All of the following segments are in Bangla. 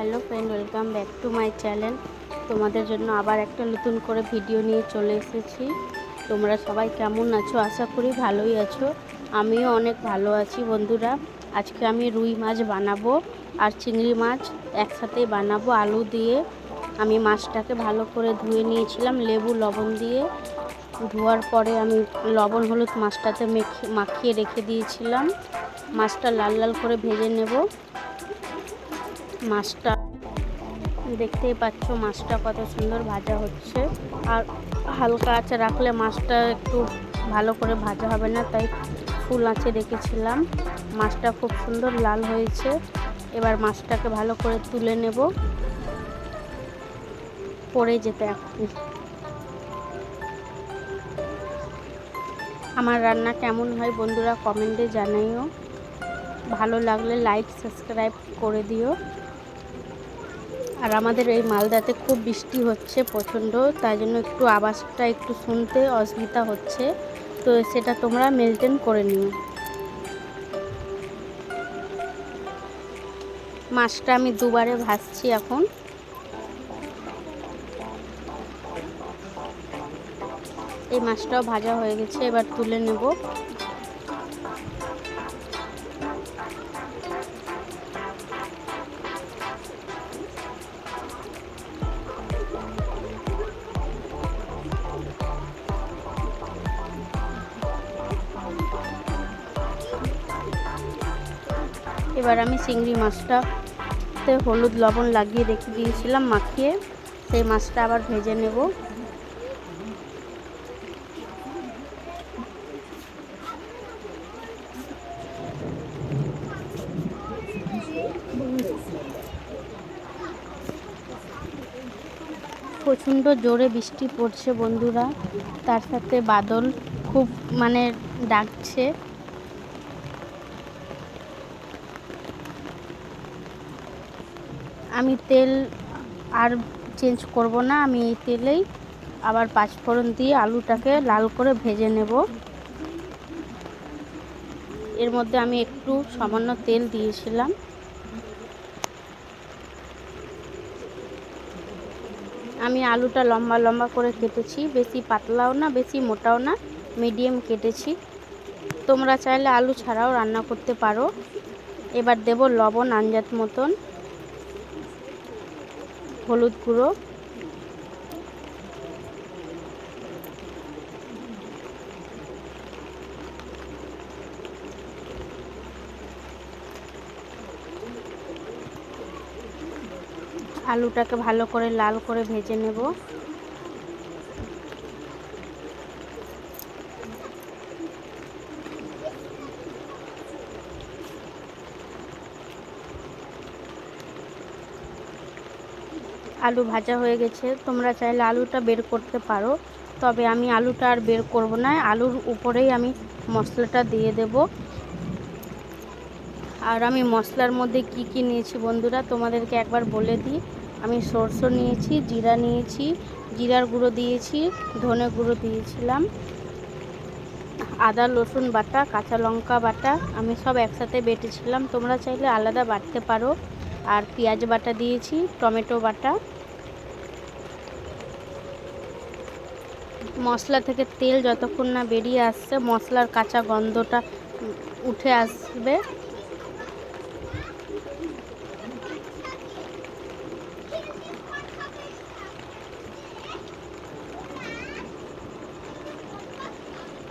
Hello friend, welcome back to my channel. তোমাদের জন্য আবার একটা নতুন করে ভিডিও নিয়ে চলে এসেছি। তোমরা সবাই কেমন আছো? আশা করি ভালোই আছো। আমিও অনেক ভালো আছি বন্ধুরা। আজকে আমি রুই মাছ বানাবো আর চিংড়ি মাছ একসাথেই বানাবো আলু দিয়ে। আমি মাছটাকে ভালো করে ধুয়ে নিয়েছিলাম লেবু লবণ দিয়ে। ধোয়ার পরে আমি লবণ হলুদ মাছটাতে মাখিয়ে রেখে দিয়েছিলাম। মাছটা লাল লাল করে ভেজে নেব। মাছটা দেখতেই পাচ্ছ, মাছটা কত সুন্দর ভাজা হচ্ছে। আর হালকা আঁচে রাখলে মাছটা একটু ভালো করে ভাজা হবে না, তাই ফুল আঁচে রেখেছিলাম। মাছটা খুব সুন্দর লাল হয়েছে। এবার মাছটাকে ভালো করে তুলে নেব। পড়ে যেতে এখন। আমার রান্না কেমন হয় বন্ধুরা কমেন্টে জানাইও। ভালো লাগলে লাইক সাবস্ক্রাইব করে দিও। আর আমাদের এই মালদাতে খুব বৃষ্টি হচ্ছে প্রচণ্ড, তাই জন্য একটু আওয়াজটা একটু শুনতে অসুবিধা হচ্ছে, তো সেটা তোমরা মেনটেন করে নিও। মাছটা আমি দুবারে ভাজছি এখন। এই মাছটাও ভাজা হয়ে গেছে, এবার তুলে নেব। এবার আমি চিংড়ি মাছটাতে হলুদ লবণ লাগিয়ে রেখে দিয়েছিলাম মাখিয়ে, সেই মাছটা আবার ভেজে নেব। প্রচণ্ড জোরে বৃষ্টি পড়ছে বন্ধুরা, তার সাথে বাদল খুব ডাকছে। আমি তেল আর চেঞ্জ করব না, আমি এই তেলেই আবার পাঁচফোড়ন দিয়ে আলুটাকে লাল করে ভেজে নেব। এর মধ্যে আমি একটু সামান্য তেল দিয়েছিলাম। আমি আলুটা লম্বা লম্বা করে কেটেছি, বেশি পাতলাও না বেশি মোটাও না, মিডিয়াম কেটেছি। তোমরা চাইলে আলু ছাড়াও রান্না করতে পারো। এবার দেব লবণ আন্দাজ মতন, হলুদ গুঁড়ো, আলুটাকে ভালো করে লাল করে ভেজে নেব। আলু ভাজা হয়ে গেছে, তোমরা চাইলে আলুটা বের করতে পারো, তবে আমি আলুটা আর বের করব না। আলুর উপরেই আমি মশলাটা দিয়ে দেব। আর আমি মশলার মধ্যে কি কি নিয়েছি বন্ধুরা তোমাদেরকে একবার বলে দিই। আমি সরষে নিয়েছি, জিরা নিয়েছি, জিরার গুঁড়ো দিয়েছি, ধনে গুঁড়ো দিয়েছিলাম, আদা রসুন বাটা, কাঁচা লঙ্কা বাটা আমি সব একসাথে বেটেছিলাম। তোমরা চাইলে আলাদা বাটতে পারো। আর পেঁয়াজ বাটা দিয়েছি, টমেটো বাটা। মশলা থেকে তেল যতক্ষণ না বেরিয়ে আসছে, মশলার কাঁচা গন্ধটা উঠে আসবে,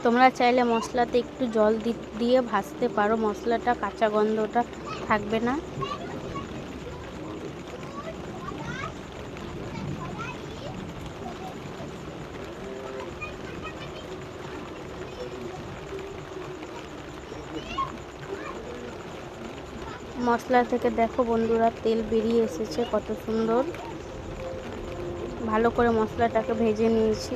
তোমরা চাইলে মশলাতে একটু জল দিয়ে ভাজতে পারো, মশলাটা কাঁচা গন্ধটা থাকবে না। মশলা থেকে দেখো বন্ধুরা তেল বেরিয়ে এসেছে কত সুন্দর। ভালো করে মশলাটাকে ভেজে নিয়েছি।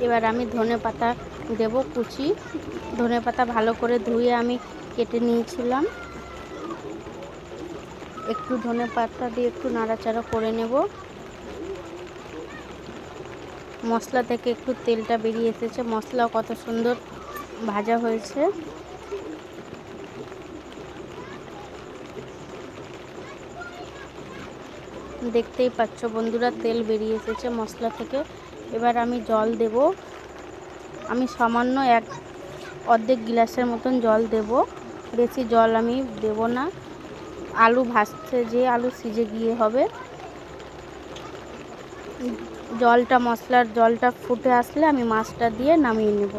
এবার আমি ধনে পাতা দেব কুচি। ধনে পাতা ভালো করে ধুয়ে আমি কেটে নিয়েছিলাম। একটু ধনে পাতা দিয়ে একটু নাড়াচাড়া করে নেব। মশলা থেকে একটু তেলটা বেরিয়ে এসেছে, মশলাও কত সুন্দর ভাজা হয়েছে। দেখতেই পাচ্ছ বন্ধুরা, তেল বেরিয়ে এসেছে মশলা থেকে। এবার আমি জল দেব, আমি সামান্য অর্ধেক গ্লাসের মতন জল দেব, বেশি জল আমি দেব না। আলু ভাজতে যে আলু সিজে গিয়ে হবে। মশলার জলটা ফুটে আসলে আমি মাছটা দিয়ে নামিয়ে নেব।